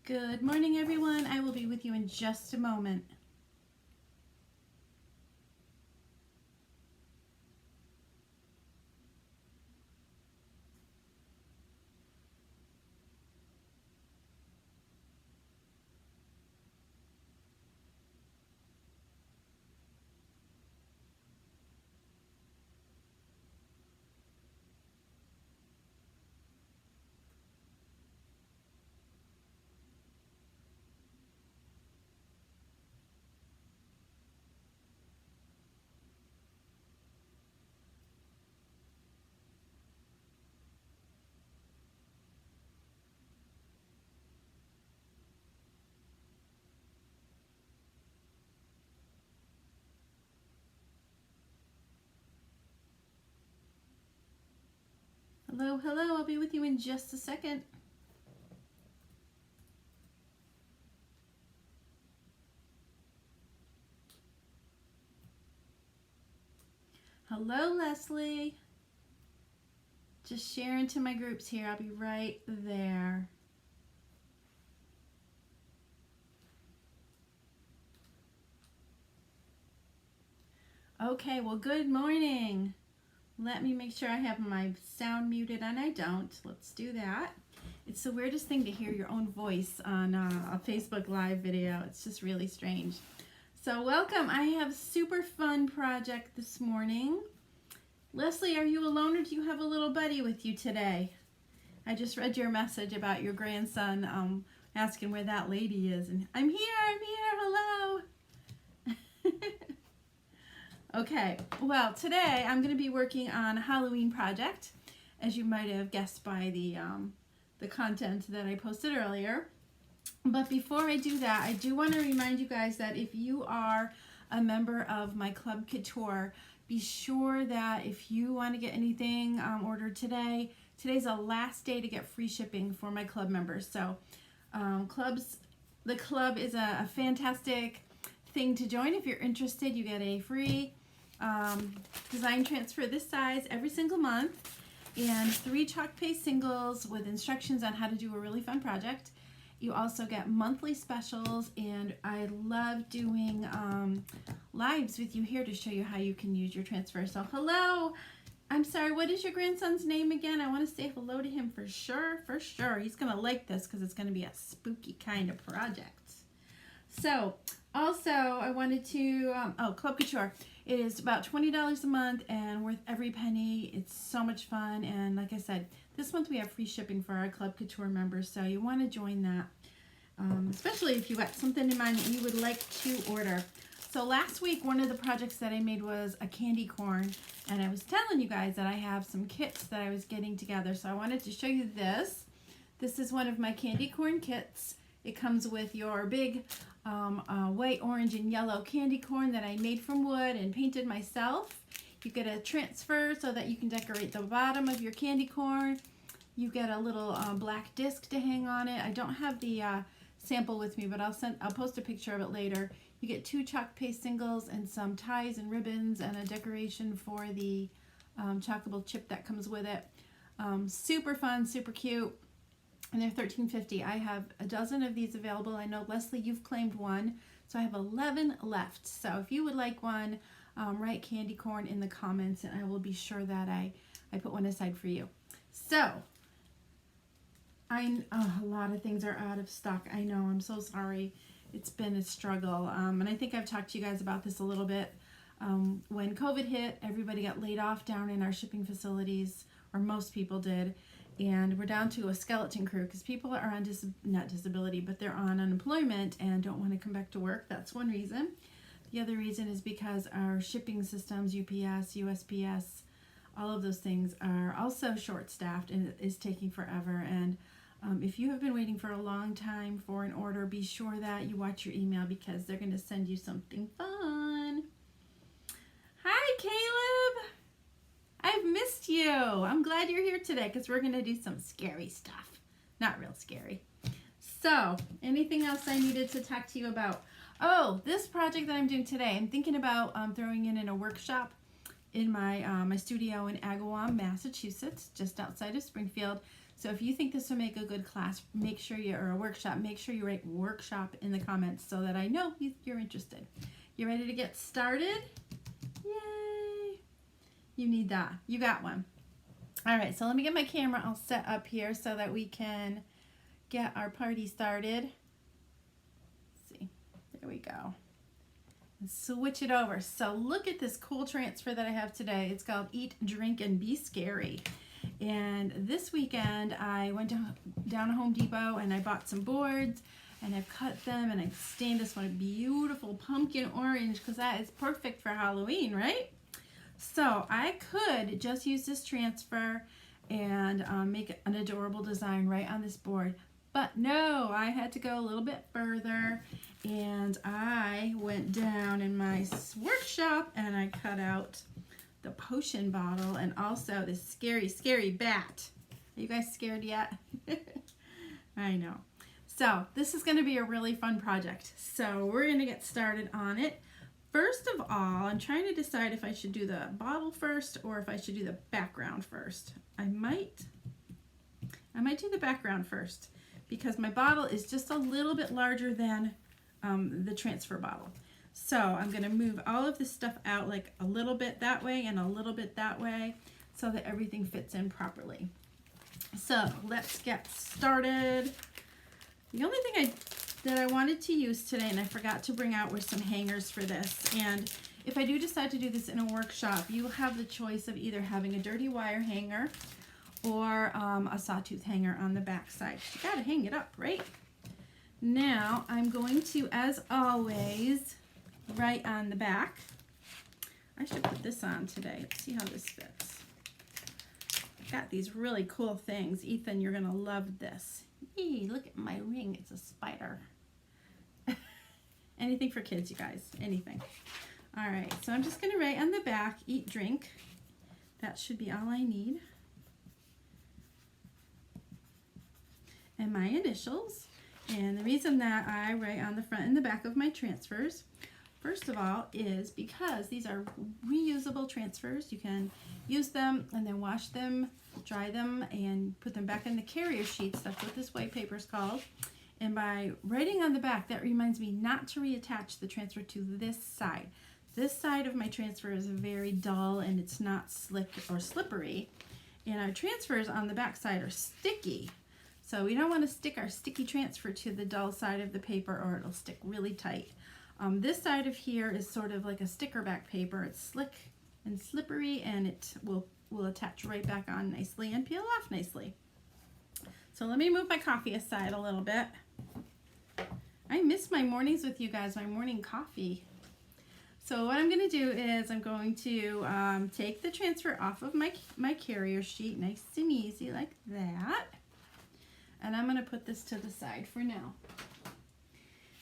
Good morning, everyone. I will be with you in just a moment. Hello, hello. I'll be with you in just a second. Hello, Leslie. Just sharing to my groups here. I'll be right there. Okay, well, good morning. Let me make sure I have my sound muted, and I don't. Let's do that. It's the weirdest thing to hear your own voice on a Facebook Live video. It's just really strange. So welcome. I have a super fun project this morning. Leslie, are you alone or do you have a little buddy with you today? I just read your message about your grandson asking where that lady is. And I'm here, hello. Okay, well, today I'm going to be working on a Halloween project, as you might have guessed by the content that I posted earlier. But before I do that, I do want to remind you guys that if you are a member of my Club Couture, be sure that if you want to get anything ordered today, today's the last day to get free shipping for my club members. So the club is a fantastic thing to join. If you're interested, you get a free design transfer this size every single month and 3 chalk paste singles with instructions on how to do a really fun project. You also get monthly specials, and I love doing lives with you here to show you how you can use your transfer. So hello, I'm sorry, what is your grandson's name again? I want to say hello to him for sure. He's going to like this because it's going to be a spooky kind of project. So also I wanted to, Club Couture. It is about $20 a month and worth every penny. It's so much fun, and like I said, this month we have free shipping for our Club Couture members, so you want to join that, especially if you got something in mind that you would like to order. So last week, one of the projects that I made was a candy corn, and I was telling you guys that I have some kits that I was getting together, so I wanted to show you this. This is one of my candy corn kits. It comes with your big white, orange, and yellow candy corn that I made from wood and painted myself. You get a transfer so that you can decorate the bottom of your candy corn. You get a little black disc to hang on it. I don't have the sample with me, but I'll post a picture of it later. You get 2 chalk paste singles and some ties and ribbons and a decoration for the chockable chip that comes with it. Super fun, super cute. And they're $13.50. I have a dozen of these available. I know, Leslie, you've claimed one, so I have 11 left. So if you would like one, write candy corn in the comments, and I will be sure that I put one aside for you. So, a lot of things are out of stock. I know, I'm so sorry. It's been a struggle, and I think I've talked to you guys about this a little bit. When COVID hit, everybody got laid off down in our shipping facilities, or most people did. And we're down to a skeleton crew because people are on not disability, but they're on unemployment and don't want to come back to work. That's one reason. The other reason is because our shipping systems, UPS, USPS, all of those things are also short-staffed, and it is taking forever. And if you have been waiting for a long time for an order, be sure that you watch your email because they're going to send you something fun. Hi, Caleb. I've missed you. I'm glad you're here today because we're going to do some scary stuff. Not real scary. So, anything else I needed to talk to you about? Oh, this project that I'm doing today, I'm thinking about throwing in a workshop in my studio in Agawam, Massachusetts, just outside of Springfield. So if you think this will make a good class, make sure or a workshop, make sure you write workshop in the comments so that I know you're interested. You ready to get started? Yay! You need that. You got one. All right, so let me get my camera all set up here so that we can get our party started. Let's see, there we go. And switch it over. So look at this cool transfer that I have today. It's called Eat, Drink, and Be Scary. And this weekend I went down to Home Depot and I bought some boards and I've cut them and I stained this one a beautiful pumpkin orange because that is perfect for Halloween, right? So I could just use this transfer and make an adorable design right on this board. But no, I had to go a little bit further and I went down in my workshop and I cut out the potion bottle and also this scary, scary bat. Are you guys scared yet? I know. So this is going to be a really fun project. So we're going to get started on it. First of all, I'm trying to decide if I should do the bottle first or if I should do the background first. I might do the background first because my bottle is just a little bit larger than the transfer bottle. So I'm going to move all of this stuff out like a little bit that way and a little bit that way so that everything fits in properly. So let's get started. The only thing that I wanted to use today and I forgot to bring out were some hangers for this. And if I do decide to do this in a workshop, you have the choice of either having a dirty wire hanger or a sawtooth hanger on the back side. You gotta hang it up, right? Now I'm going to, as always, write on the back. I should put this on today. Let's see how this fits. I've got these really cool things. Ethan, you're gonna love this. Yee, look at my ring, it's a spider. Anything for kids, you guys, anything. All right, so I'm just gonna write on the back, eat, drink. That should be all I need. And my initials. And the reason that I write on the front and the back of my transfers, first of all, is because these are reusable transfers. You can use them and then wash them, dry them, and put them back in the carrier sheets. That's what this white paper is called. And by writing on the back, that reminds me not to reattach the transfer to this side. This side of my transfer is very dull and it's not slick or slippery. And our transfers on the back side are sticky. So we don't want to stick our sticky transfer to the dull side of the paper or it'll stick really tight. This side of here is sort of like a sticker back paper. It's slick and slippery and it will attach right back on nicely and peel off nicely. So let me move my coffee aside a little bit. I miss my mornings with you guys, my morning coffee. So what I'm going to do is I'm going to take the transfer off of my carrier sheet, nice and easy like that. And I'm going to put this to the side for now.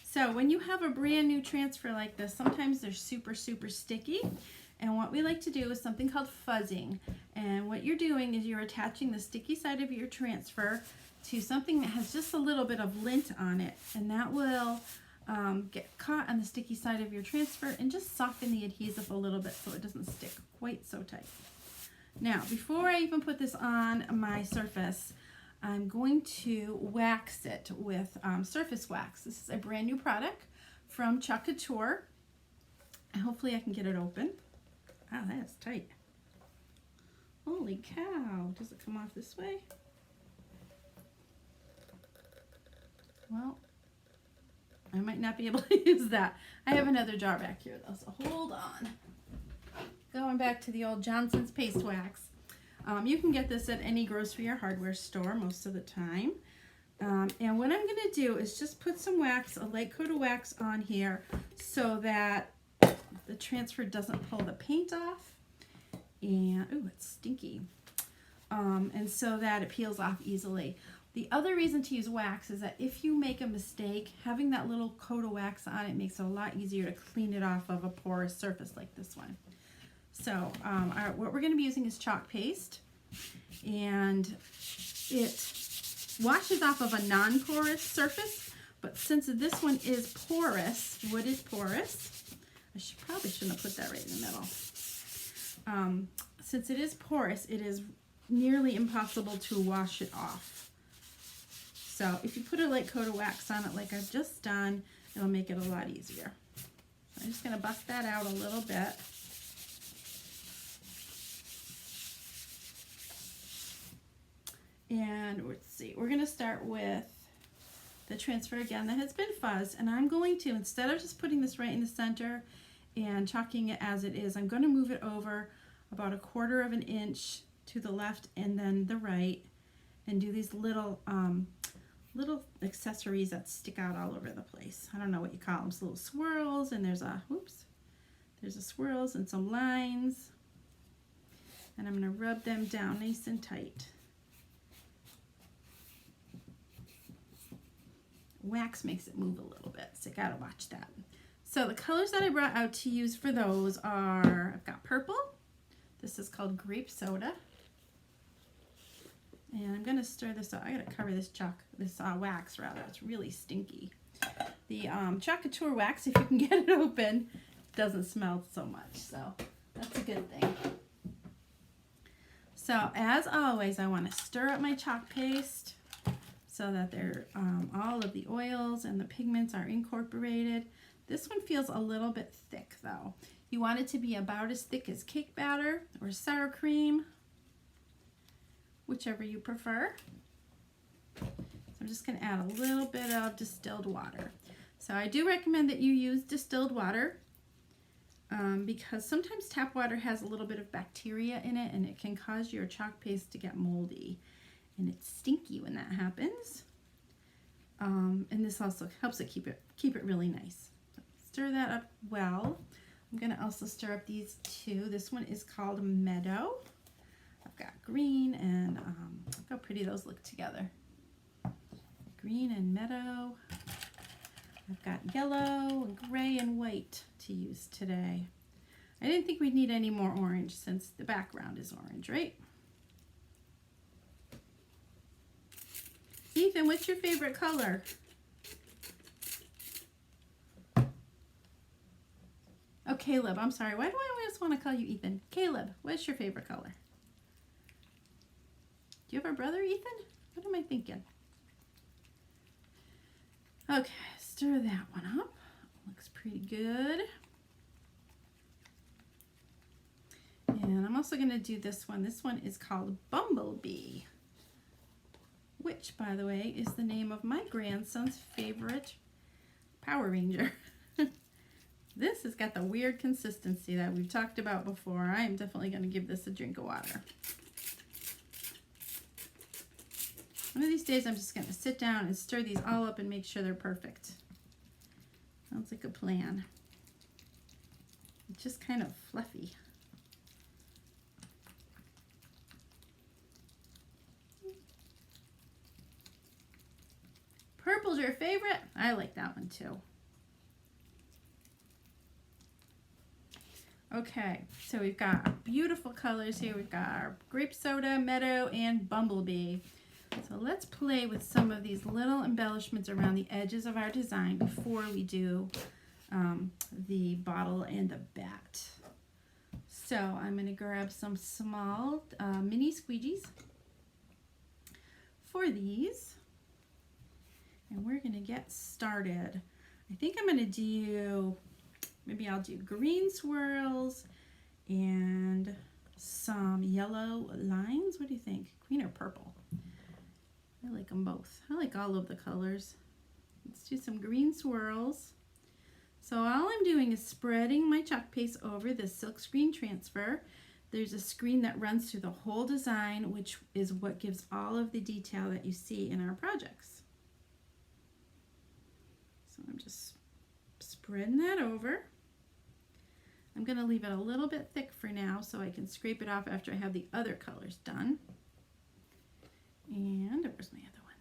So when you have a brand new transfer like this, sometimes they're super, super sticky. And what we like to do is something called fuzzing. And what you're doing is you're attaching the sticky side of your transfer to something that has just a little bit of lint on it. And that will get caught on the sticky side of your transfer and just soften the adhesive a little bit so it doesn't stick quite so tight. Now, before I even put this on my surface, I'm going to wax it with surface wax. This is a brand new product from Chuck Couture. And hopefully I can get it open. Wow, that's tight. Holy cow. Does it come off this way? Well, I might not be able to use that. I have another jar back here though, so hold on. Going back to the old Johnson's paste wax. You can get this at any grocery or hardware store most of the time. And what I'm going to do is just put some wax, a light coat of wax on here so that the transfer doesn't pull the paint off. And, ooh, it's stinky. And so that it peels off easily. The other reason to use wax is that if you make a mistake, having that little coat of wax on it makes it a lot easier to clean it off of a porous surface like this one. So what we're going to be using is chalk paste, and it washes off of a non-porous surface, but since this one is porous, wood is porous, I probably shouldn't have put that right in the middle. Since it is porous, it is nearly impossible to wash it off. So if you put a light coat of wax on it like I've just done, it'll make it a lot easier. I'm just going to buff that out a little bit. And let's see, we're going to start with the transfer again that has been fuzzed, and I'm going to, instead of just putting this right in the center and chalking it as it is, I'm going to move it over about 1/4 of an inch to the left and then the right, and do these little accessories that stick out all over the place. I don't know what you call them, so little swirls, and there's a swirls and some lines, and I'm going to rub them down nice and tight. Wax makes it move a little bit, so you gotta watch that. So the colors that I brought out to use for those are, I've got purple. This is called grape soda. And I'm gonna stir this up. I gotta cover this wax rather. It's really stinky. The Chalk Couture wax, if you can get it open, doesn't smell so much, so that's a good thing. So as always, I want to stir up my chalk paste so that they're, all of the oils and the pigments are incorporated. This one feels a little bit thick though. You want it to be about as thick as cake batter or sour cream, whichever you prefer. So I'm just going to add a little bit of distilled water. So I do recommend that you use distilled water because sometimes tap water has a little bit of bacteria in it, and it can cause your chalk paste to get moldy. And it's stinky when that happens. And this also helps it keep it really nice. Stir that up well. I'm going to also stir up these two. This one is called Meadow. I've got green and look how pretty those look together. Green and meadow. I've got yellow and gray and white to use today. I didn't think we'd need any more orange since the background is orange, right? Ethan, what's your favorite color? Oh, Caleb, I'm sorry. Why do I always want to call you Ethan? Caleb, what's your favorite color? Do you have a brother, Ethan? What am I thinking? Okay, stir that one up. Looks pretty good. And I'm also going to do this one. This one is called Bumblebee, which, by the way, is the name of my grandson's favorite Power Ranger. This has got the weird consistency that we've talked about before. I am definitely going to give this a drink of water. One of these days I'm just going to sit down and stir these all up and make sure they're perfect. Sounds like a plan. It's just kind of fluffy. Purple's your favorite? I like that one too. Okay, so we've got beautiful colors here. We've got our grape soda, meadow, and bumblebee. So let's play with some of these little embellishments around the edges of our design before we do the bottle and the bat. So I'm going to grab some small mini squeegees for these. And we're going to get started. I think I'm going to do, maybe I'll do green swirls and some yellow lines. What do you think? Green or purple? I like them both. I like all of the colors. Let's do some green swirls. So all I'm doing is spreading my chalk paste over the silk screen transfer. There's a screen that runs through the whole design, which is what gives all of the detail that you see in our projects. So I'm just spreading that over. I'm going to leave it a little bit thick for now so I can scrape it off after I have the other colors done. And where's my other one?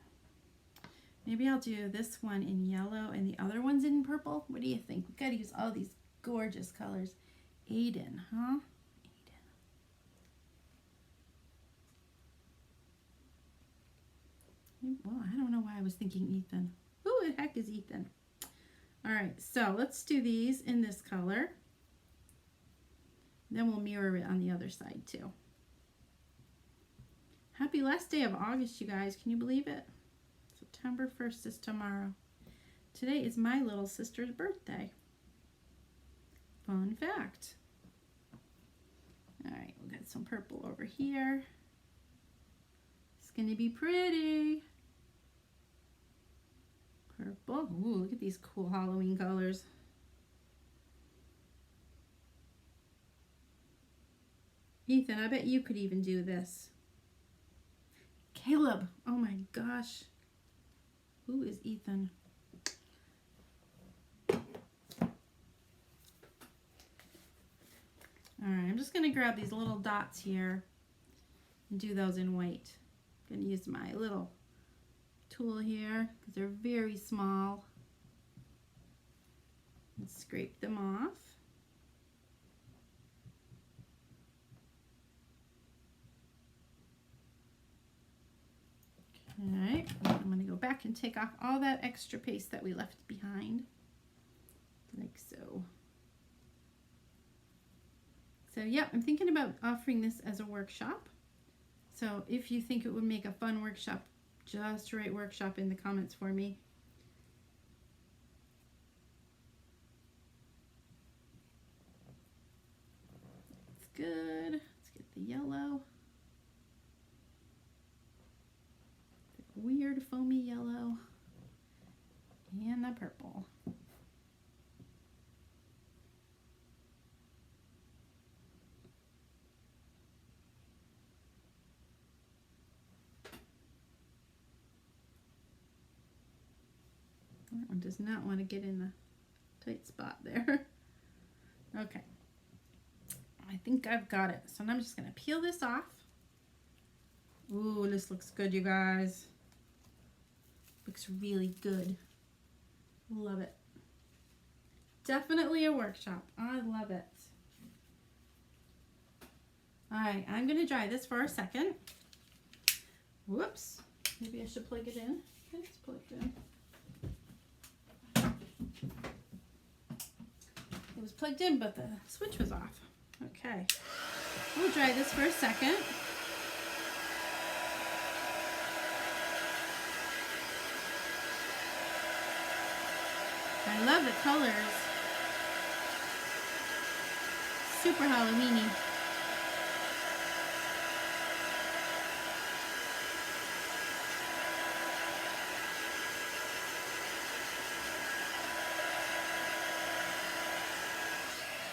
Maybe I'll do this one in yellow and the other one's in purple. What do you think? We've got to use all these gorgeous colors. Aiden, huh? Aiden. Well, I don't know why I was thinking Ethan. Who the heck is Ethan? All right, so let's do these in this color. Then we'll mirror it on the other side too. Happy last day of August, you guys. Can you believe it? September 1st is tomorrow. Today is my little sister's birthday. Fun fact. All right, we'll get some purple over here. It's going to be pretty. Purple. Ooh, look at these cool Halloween colors. Ethan, I bet you could even do this. Caleb. Oh my gosh. Who is Ethan? Alright, I'm just going to grab these little dots here and do those in white. I'm going to use my little tool here because they're very small. And scrape them off. Alright, I'm going to go back and take off all that extra paste that we left behind. Like so. So yeah, I'm thinking about offering this as a workshop. So if you think it would make a fun workshop, just write workshop in the comments for me. That's good. Let's get the yellow. The weird foamy yellow. And the purple. That one does not want to get in the tight spot there. Okay. I think I've got it. So now I'm just going to peel this off. Ooh, this looks good, you guys. Looks really good. Love it. Definitely a workshop. I love it. All right, I'm going to dry this for a second. Whoops. Maybe I should plug it in. Okay, it's plugged in. It was plugged in, but the switch was off. Okay. We'll dry this for a second. I love the colors. Super Halloween-y.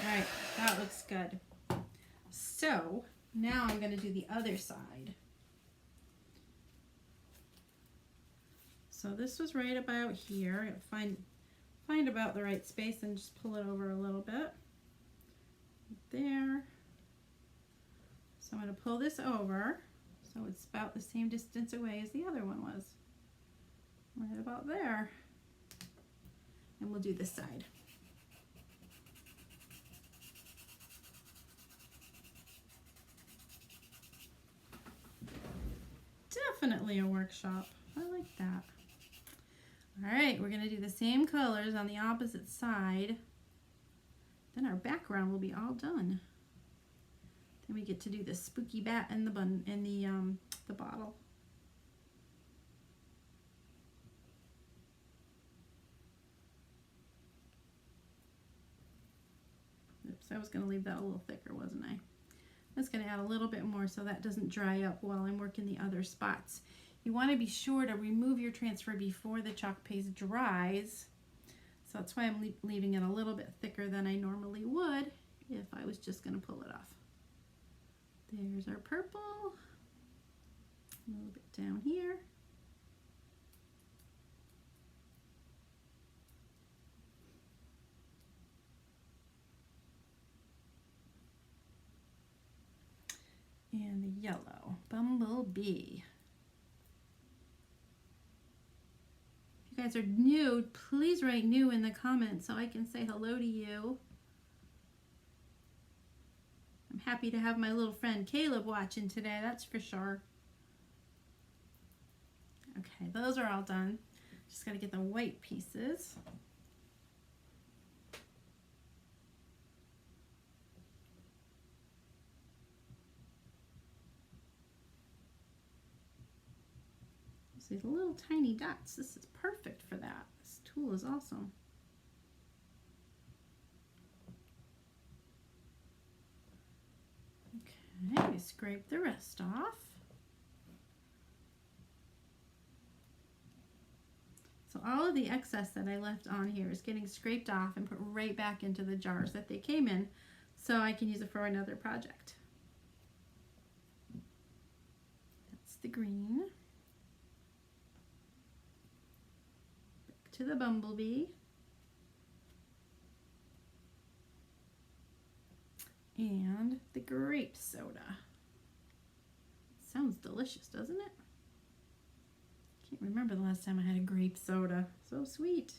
Alright, that looks good. So, now I'm going to do the other side. So this was right about here. Find about the right space and just pull it over a little bit. There. So I'm going to pull this over so it's about the same distance away as the other one was. Right about there. And we'll do this side. Definitely a workshop. I like that. All right, we're going to do the same colors on the opposite side. Then our background will be all done. Then we get to do the spooky bat and the bun and the bottle. Oops, I was going to leave that a little thicker, wasn't I? I'm just going to add a little bit more so that doesn't dry up while I'm working the other spots. You want to be sure to remove your transfer before the chalk paste dries. So that's why I'm leaving it a little bit thicker than I normally would if I was just going to pull it off. There's our purple. A little bit down here. And the yellow, Bumblebee. If you guys are new, please write new in the comments so I can say hello to you. I'm happy to have my little friend Caleb watching today, that's for sure. Okay, those are all done. Just got to get the white pieces. So these little tiny dots, this is perfect for that. This tool is awesome. Okay, scrape the rest off. So all of the excess that I left on here is getting scraped off and put right back into the jars that they came in, so I can use it for another project. That's the green. Back to the bumblebee. And the grape soda. Sounds delicious, doesn't it? Can't remember the last time I had a grape soda. So sweet.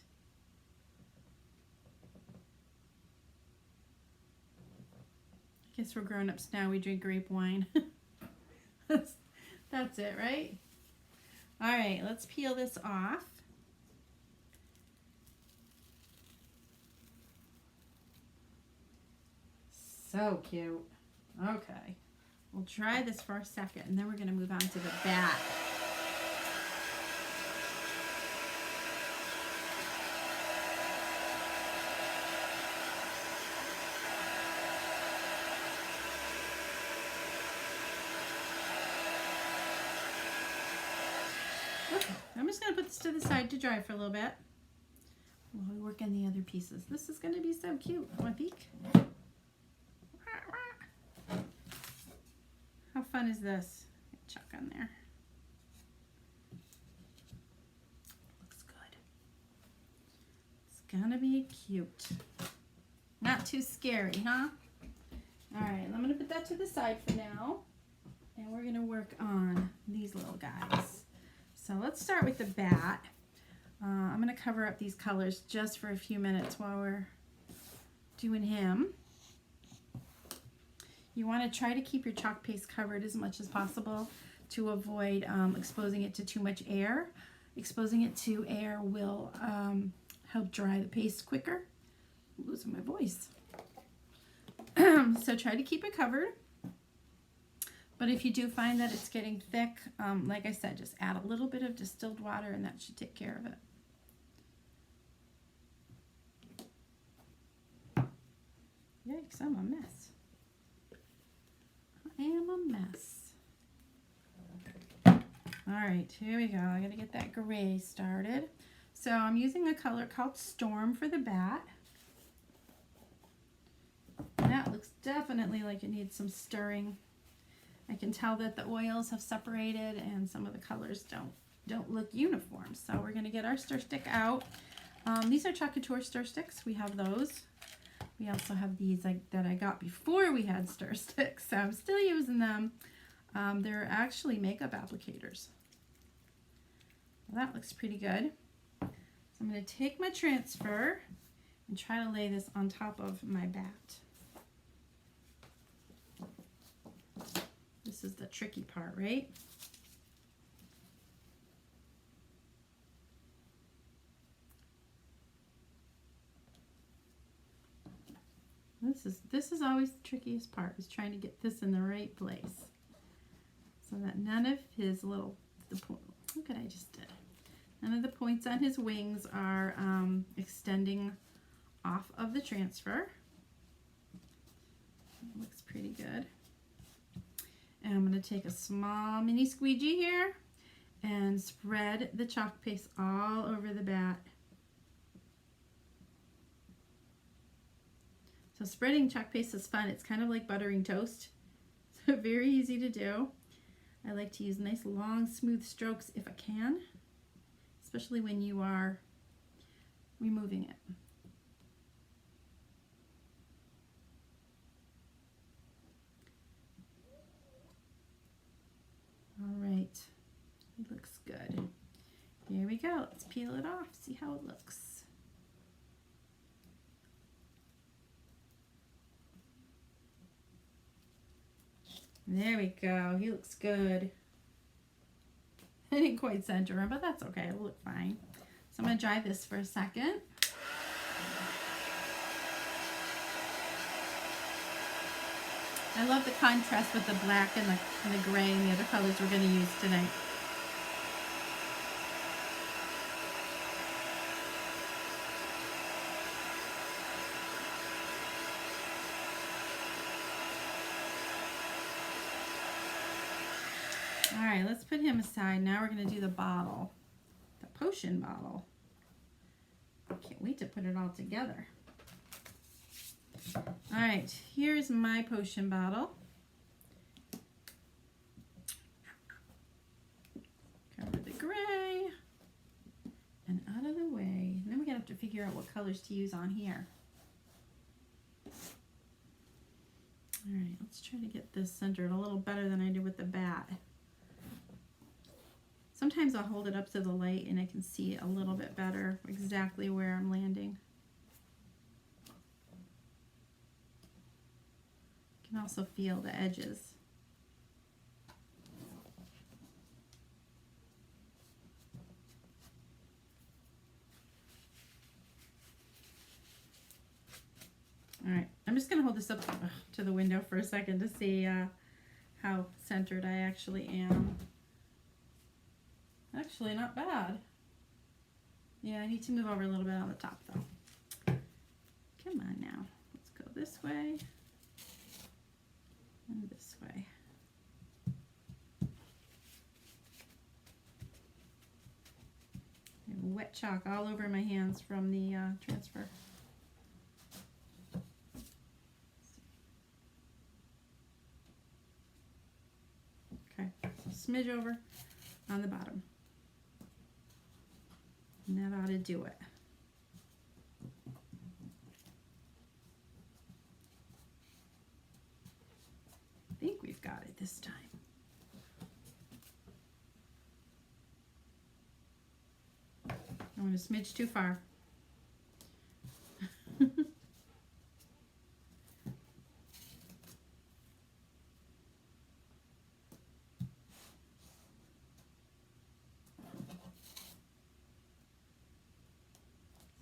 I guess we're grown-ups now. We drink grape wine. That's it, right? All right, let's peel this off. So cute. Okay, we'll try this for a second, and then we're going to move on to the bat. Okay, I'm just going to put this to the side to dry for a little bit while we work on the other pieces. This is going to be so cute. Want a peek? How fun is this? Chuck on there. Looks good. It's gonna be cute. Not too scary, huh? All right, I'm gonna put that to the side for now. And we're gonna work on these little guys. So let's start with the bat. I'm gonna cover up these colors just for a few minutes while we're doing him. You want to try to keep your chalk paste covered as much as possible to avoid exposing it to too much air. Exposing it to air will help dry the paste quicker. I'm losing my voice. So try to keep it covered. But if you do find that it's getting thick, like I said, just add a little bit of distilled water and that should take care of it. Yikes, I'm a mess. I am a mess. All right, here we go. I gotta get that gray started. So I'm using a color called Storm for the bat. And that looks definitely like it needs some stirring. I can tell that the oils have separated and some of the colors don't look uniform. So we're gonna get our stir stick out. These are Chalk Couture stir sticks. We have those. We also have these that I got before we had stir sticks, so I'm still using them. They're actually makeup applicators. Well, that looks pretty good. So I'm going to take my transfer and try to lay this on top of my bat. This is the tricky part, right? This is always the trickiest part, is trying to get this in the right place so that none of his little, look what I just did. None of the points on his wings are extending off of the transfer. It looks pretty good. And I'm going to take a small mini squeegee here and spread the chalk paste all over the bat. So spreading chalk paste is fun. It's kind of like buttering toast. So very easy to do. I like to use nice long smooth strokes if I can, especially when you are removing it. All right, it looks good. Here we go. Let's peel it off, see how it looks. There we go. He looks good. I didn't quite center him, but that's okay. It'll look fine. So I'm going to dry this for a second. I love the contrast with the black and the gray and the other colors we're going to use tonight. All right, let's put him aside. Now we're going to do the bottle, the potion bottle. I can't wait to put it all together. All right, here's my potion bottle. Cover the gray and out of the way. And then we're going to have to figure out what colors to use on here. All right, let's try to get this centered a little better than I did with the bat. Sometimes I'll hold it up to the light and I can see a little bit better exactly where I'm landing. You can also feel the edges. All right, I'm just going to hold this up to the window for a second to see how centered I actually am. Actually, not bad. Yeah, I need to move over a little bit on the top, though. Come on now. Let's go this way and this way. I have wet chalk all over my hands from the transfer. Okay, so smidge over on the bottom. And that ought to do it. I think we've got it this time. I went a smidge too far.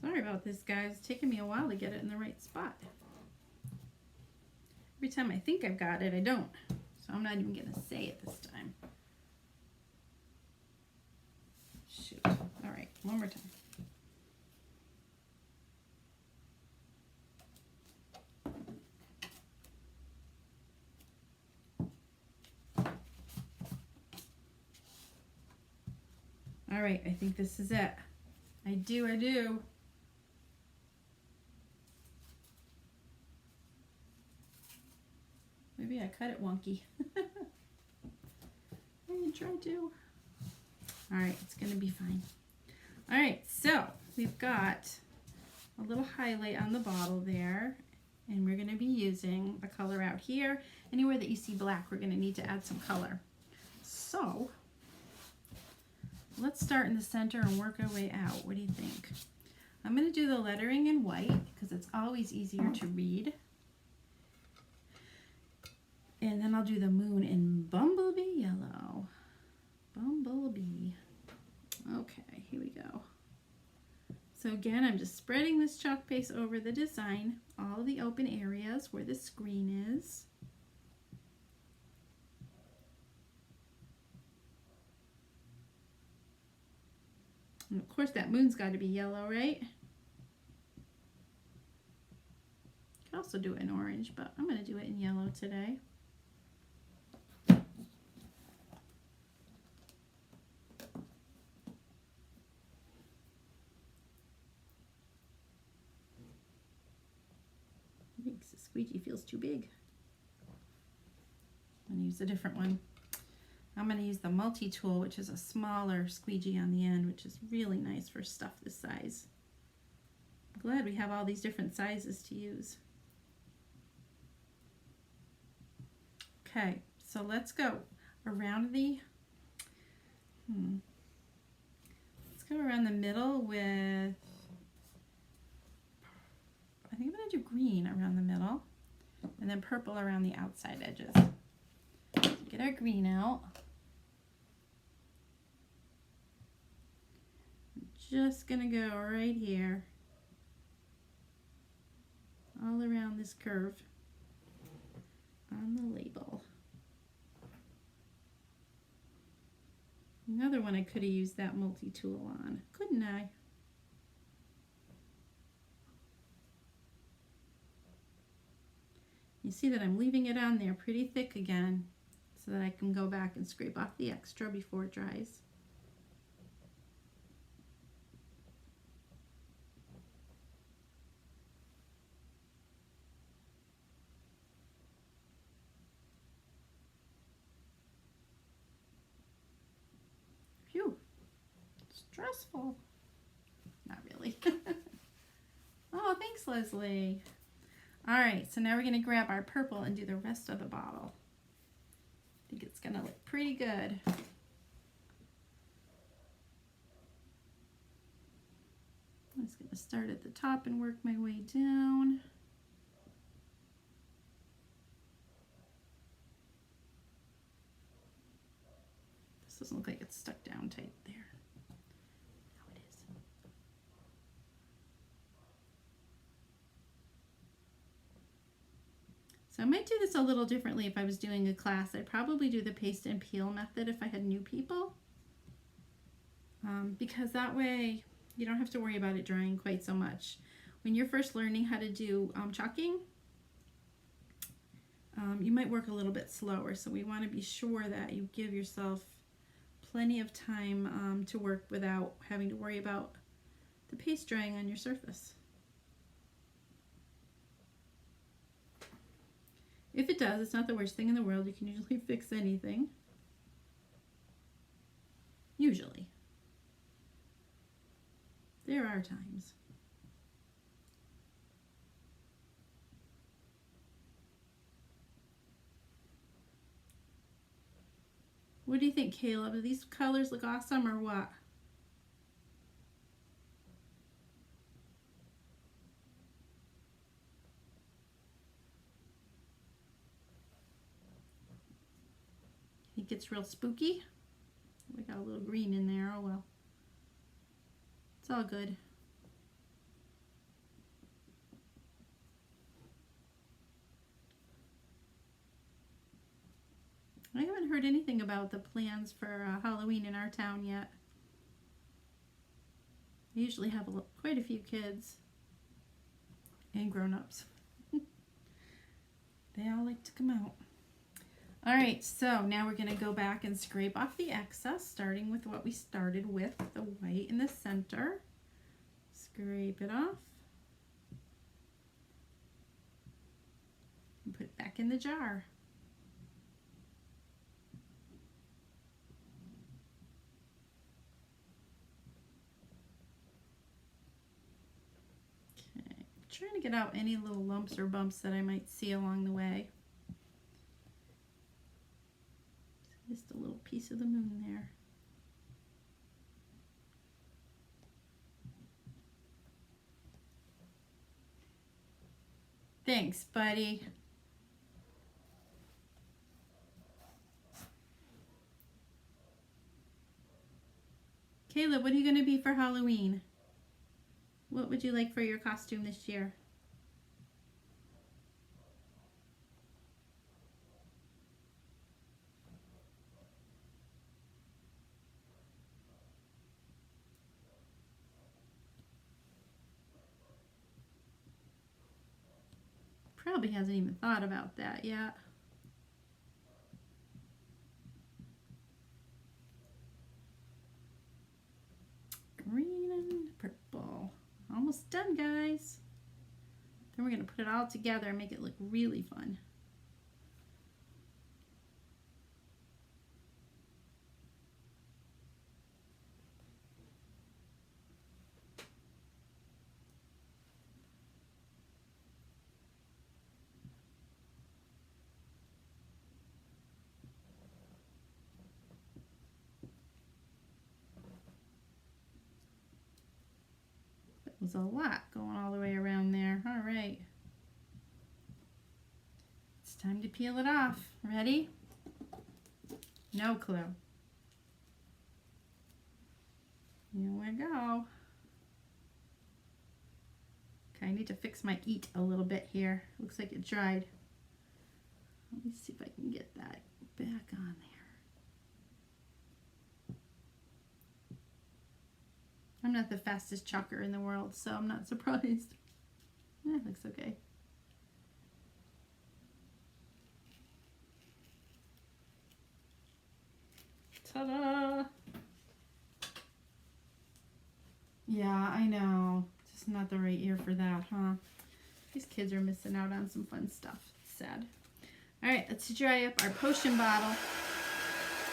Sorry about this, guys. It's taking me a while to get it in the right spot. Every time I think I've got it, I don't. So I'm not even going to say it this time. Shoot. All right, one more time. All right, I think this is it. I do. Maybe I cut it wonky. I didn't try to. All right, it's gonna be fine. All right, so we've got a little highlight on the bottle there, and we're gonna be using the color out here. Anywhere that you see black, we're gonna need to add some color. So let's start in the center and work our way out. What do you think? I'm gonna do the lettering in white because it's always easier to read. And then I'll do the moon in bumblebee yellow. Bumblebee. Okay, here we go. So again, I'm just spreading this chalk paste over the design, all the open areas where the screen is. And of course that moon's got to be yellow, right? You can also do it in orange, but I'm going to do it in yellow today. The squeegee feels too big. I'm going to use a different one. I'm going to use the multi-tool, which is a smaller squeegee on the end, which is really nice for stuff this size. I'm glad we have all these different sizes to use. Okay, so let's go around the, let's go around the middle with, I think I'm going to do green around the middle, and then purple around the outside edges. So get our green out. I'm just going to go right here, all around this curve on the label. Another one I could have used that multi-tool on, couldn't I? You see that I'm leaving it on there pretty thick again. so that I can go back and scrape off the extra before it dries. Phew, stressful. Not really. Oh, thanks, Leslie. All right, so now we're going to grab our purple and do the rest of the bottle. I think it's going to look pretty good. I'm just going to start at the top and work my way down. This doesn't look like it's stuck down tight there. Now it is. So I might do this a little differently if I was doing a class. I'd probably do the paste and peel method if I had new people. Because that way you don't have to worry about it drying quite so much. When you're first learning how to do chalking, you might work a little bit slower. So we want to be sure that you give yourself plenty of time to work without having to worry about the paste drying on your surface. If it does, it's not the worst thing in the world. You can usually fix anything. Usually. There are times. What do you think, Caleb? Do these colors look awesome or what? It gets real spooky. We got a little green in there. Oh well. It's all good. I haven't heard anything about the plans for Halloween in our town yet. We usually have quite a few kids and grown-ups. They all like to come out. All right, so now we're going to go back and scrape off the excess, starting with what we started with, the white in the center. Scrape it off. And put it back in the jar. Okay, I'm trying to get out any little lumps or bumps that I might see along the way. Just a little piece of the moon there. Thanks, buddy. Caleb, what are you going to be for Halloween? What would you like for your costume this year? Probably hasn't even thought about that yet. Green and purple. Almost done, guys. Then we're going to put it all together and make it look really fun. There's a lot going all the way around there. All right. It's time to peel it off. Ready? No clue. Here we go. Okay, I need to fix my eat a little bit here. Looks like it dried. Let me see if I can get that back on there. I'm not the fastest chalker in the world, so I'm not surprised. That looks okay. Ta-da! Yeah, I know. Just not the right year for that, huh? These kids are missing out on some fun stuff. Sad. All right, let's dry up our potion bottle.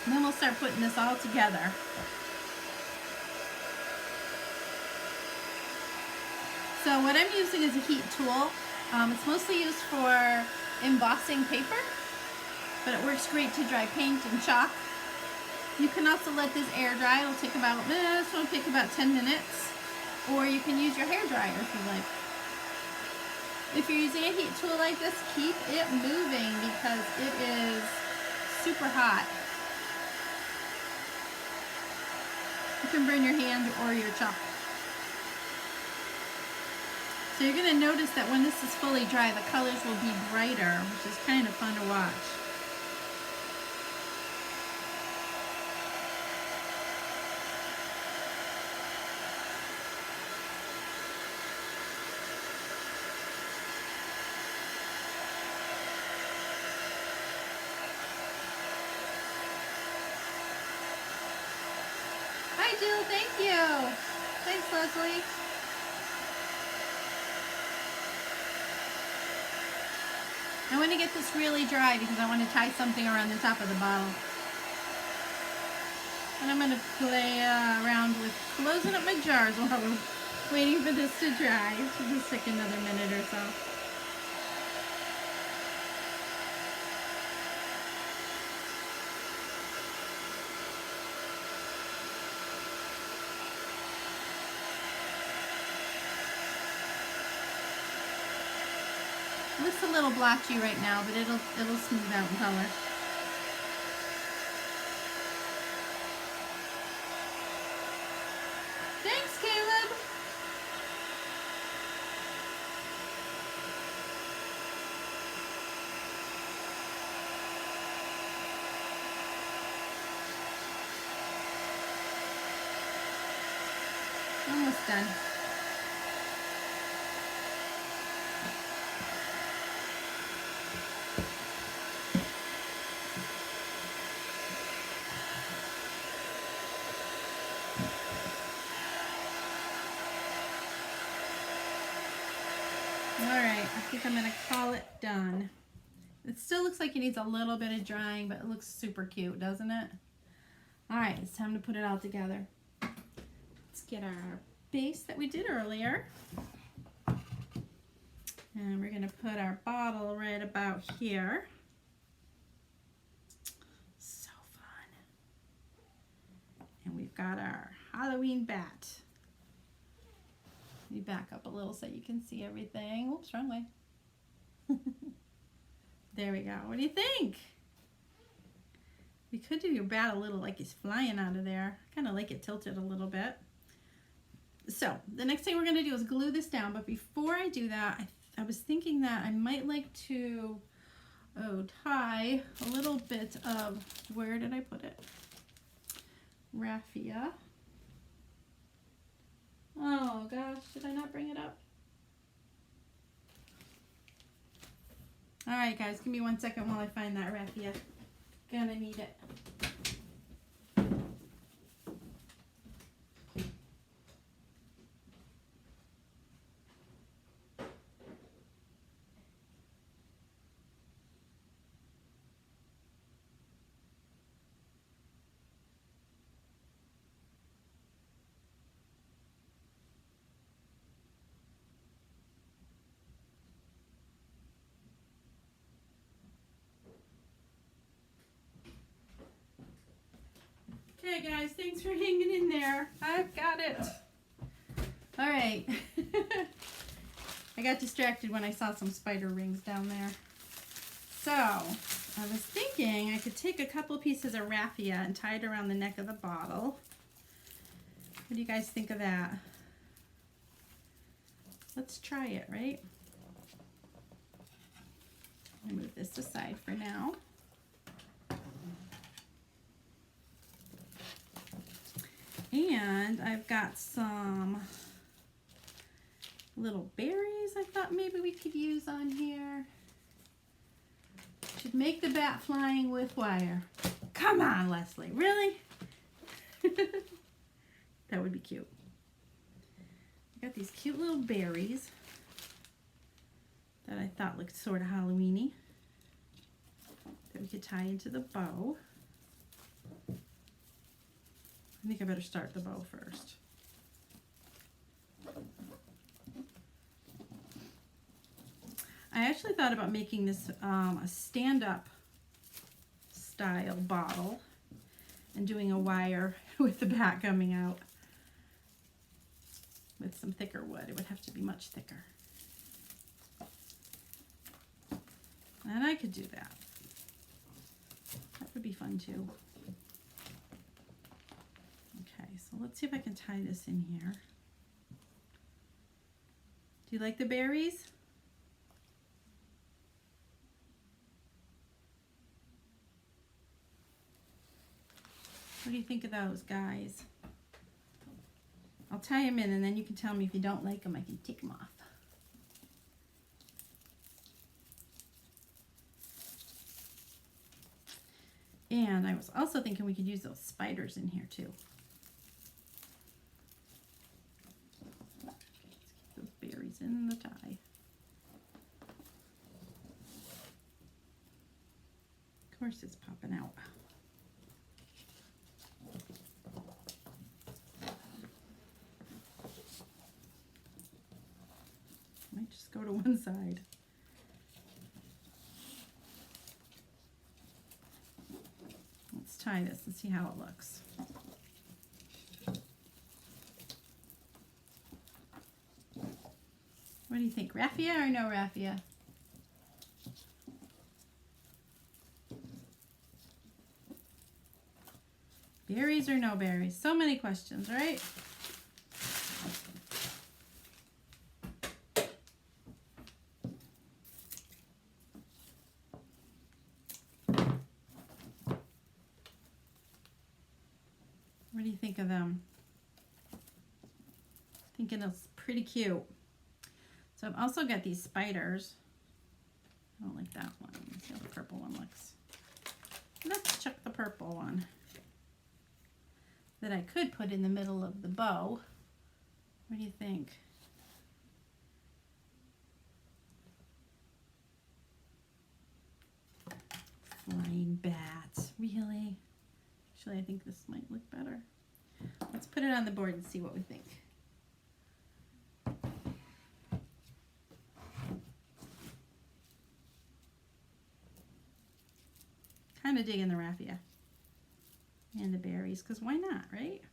And then we'll start putting this all together. So what I'm using is a heat tool. It's mostly used for embossing paper, but it works great to dry paint and chalk. You can also let this air dry. It'll take about, this will take about 10 minutes. Or you can use your hair dryer if you like. If you're using a heat tool like this, keep it moving because it is super hot. You can burn your hand or your chalk. So you're going to notice that when this is fully dry, the colors will be brighter, which is kind of fun to watch. Hi, Jill. Thank you. Thanks, Leslie. I want to get this really dry because I want to tie something around the top of the bottle. And I'm going to play around with closing up my jars while we're waiting for this to dry. It should just take another minute or so. It looks a little blotchy right now, but it'll smooth out in color. Thanks, Caleb. Almost done. Alright, I think I'm going to call it done. It still looks like it needs a little bit of drying, but it looks super cute, doesn't it? Alright, it's time to put it all together. Let's get our base that we did earlier. And we're going to put our bottle right about here. So fun. And we've got our Halloween bat. Let me back up a little so you can see everything. Oops, wrong way. There we go. What do you think? We could do your bat a little like he's flying out of there. I kind of like it tilted a little bit. So the next thing we're going to do is glue this down. But before I do that, I was thinking that I might like to tie a little bit of, where did I put it? Raffia. Oh gosh, did I not bring it up? Alright guys, give me 1 second while I find that raffia. Gonna need it. Okay guys, thanks for hanging in there. I've got it. All right. I got distracted when I saw some spider rings down there. So I was thinking I could take a couple pieces of raffia and tie it around the neck of the bottle. What do you guys think of that? Let's try it, right? I'll move this aside for now. And I've got some little berries I thought maybe we could use on here. Should make the bat flying with wire. Come on, Leslie, really? That would be cute. I got these cute little berries that I thought looked sort of Halloween-y that we could tie into the bow. I think I better start the bow first. I actually thought about making this a stand-up style bottle and doing a wire with the back coming out with some thicker wood. It would have to be much thicker. And I could do that. That would be fun too. Okay, so let's see if I can tie this in here. Do you like the berries? What do you think of those, guys? I'll tie them in and then you can tell me if you don't like them, I can take them off. And I was also thinking we could use those spiders in here too. Let's keep those berries in the tie. Of course it's popping out. Might just go to one side. Let's tie this and see how it looks. What do you think, raffia or no raffia? Berries or no berries? So many questions, right? What do you think of them? Thinking it's pretty cute. So I've also got these spiders. I don't like that one. Let's see how the purple one looks. Let's check the purple one that I could put in the middle of the bow. What do you think? Flying bats, really? Actually, I think this might look better. Let's put it on the board and see what we think. Kind of digging the raffia and the berries, because why not, right?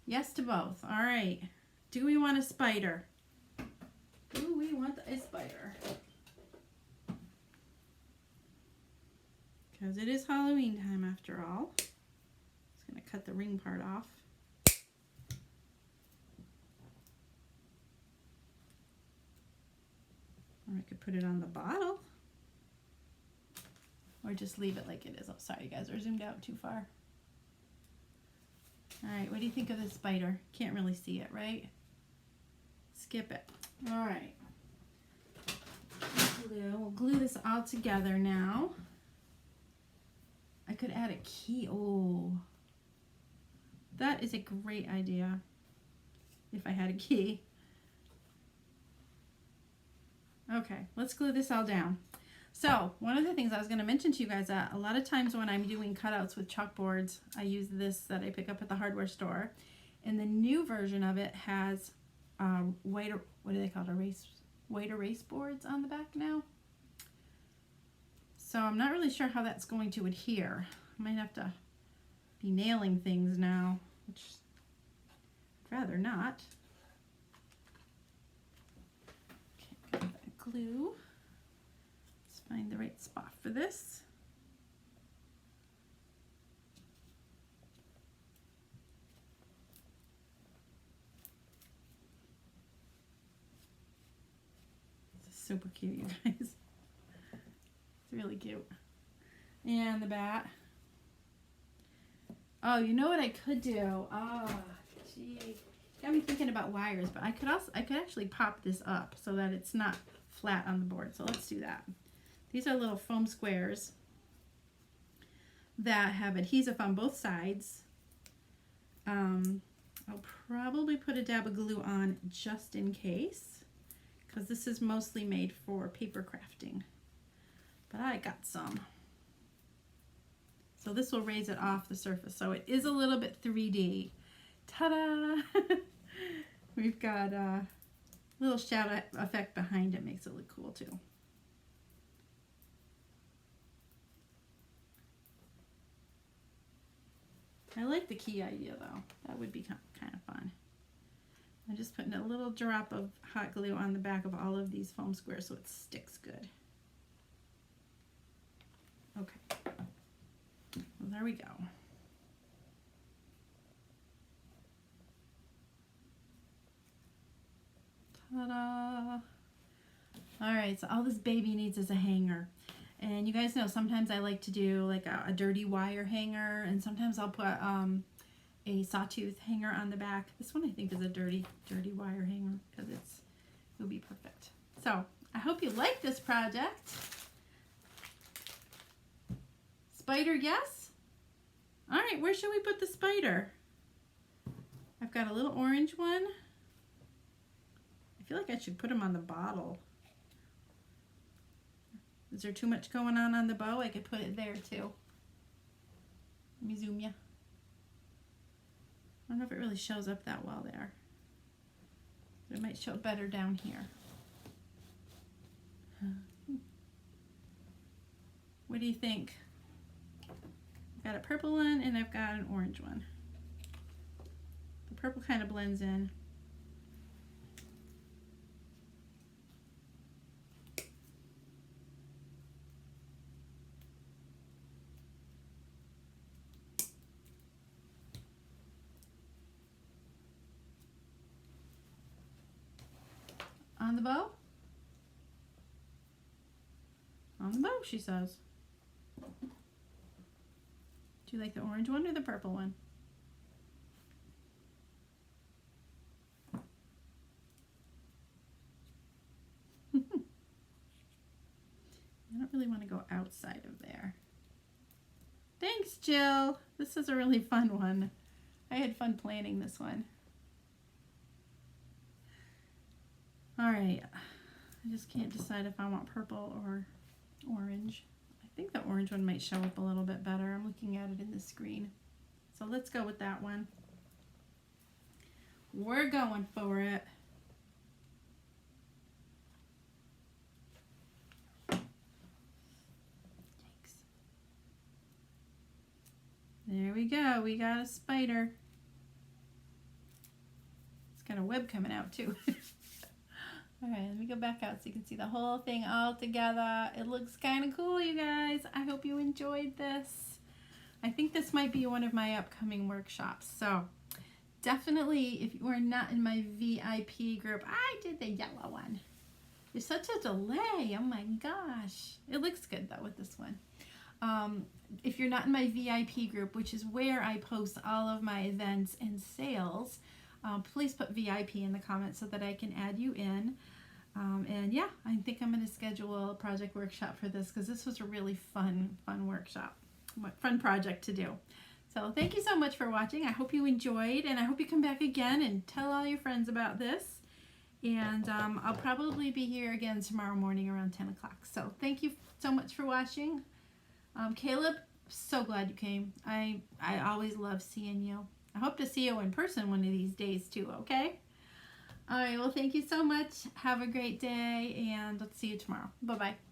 Yes to both. All right. Do we want a spider? Do we want a spider? Because it is Halloween time after all. Just going to cut the ring part off. Or I could put it on the bottle. Or just leave it like it is. Oh, sorry, you guys are zoomed out too far. All right, what do you think of the spider? Can't really see it, right? Skip it. All right. We'll glue this all together now. I could add a key. Oh, that is a great idea. If I had a key. Okay, let's glue this all down. So one of the things I was going to mention to you guys that a lot of times when I'm doing cutouts with chalkboards, I use this that I pick up at the hardware store. And the new version of it has white, what do they call it, white erase boards on the back now. So I'm not really sure how that's going to adhere. I might have to be nailing things now, which I'd rather not. Okay, got that glue. Let's find the right spot for this. This is super cute, you guys. It's really cute. And the bat. Oh, you know what I could do? Oh, gee. Got me thinking about wires, but I could actually pop this up so that it's not flat on the board. So let's do that. These are little foam squares that have adhesive on both sides. I'll probably put a dab of glue on just in case, because this is mostly made for paper crafting. But I got some. So this will raise it off the surface. So it is a little bit 3D. Ta-da! We've got a little shadow effect behind it. Makes it look cool too. I like the key idea though. That would be kind of fun. I'm just putting a little drop of hot glue on the back of all of these foam squares so it sticks good. Okay, well, there we go. Ta-da! All right, so all this baby needs is a hanger. And you guys know sometimes I like to do like a dirty wire hanger, and sometimes I'll put a sawtooth hanger on the back. This one I think is a dirty wire hanger because it'll be perfect. So I hope you like this project. Spider, yes? All right, where should we put the spider? I've got a little orange one. I feel like I should put him on the bottle. Is there too much going on the bow? I could put it there too. Let me zoom you. I don't know if it really shows up that well there. It might show better down here. What do you think? I've got a purple one and I've got an orange one. The purple kind of blends in. On the bow? On the bow, she says. Do you like the orange one or the purple one? I don't really want to go outside of there. Thanks, Jill. This is a really fun one. I had fun planning this one. All right, I just can't decide if I want purple or orange. I think the orange one might show up a little bit better. I'm looking at it in the screen. So let's go with that one. We're going for it. Yikes. There we go. We got a spider. It's got a web coming out too. All right, let me go back out so you can see the whole thing all together. It looks kind of cool, you guys. I hope you enjoyed this. I think this might be one of my upcoming workshops. So definitely, if you are not in my VIP group, I did the yellow one. There's such a delay. Oh my gosh. It looks good though with this one. If you're not in my VIP group, which is where I post all of my events and sales, please put VIP in the comments so that I can add you in. And yeah, I think I'm going to schedule a project workshop for this because this was a really fun workshop, fun project to do. So thank you so much for watching. I hope you enjoyed, and I hope you come back again and tell all your friends about this. And I'll probably be here again tomorrow morning around 10 o'clock. So thank you so much for watching. Caleb, so glad you came. I always love seeing you. I hope to see you in person one of these days too, okay? All right, well, thank you so much. Have a great day, and let's see you tomorrow. Bye-bye.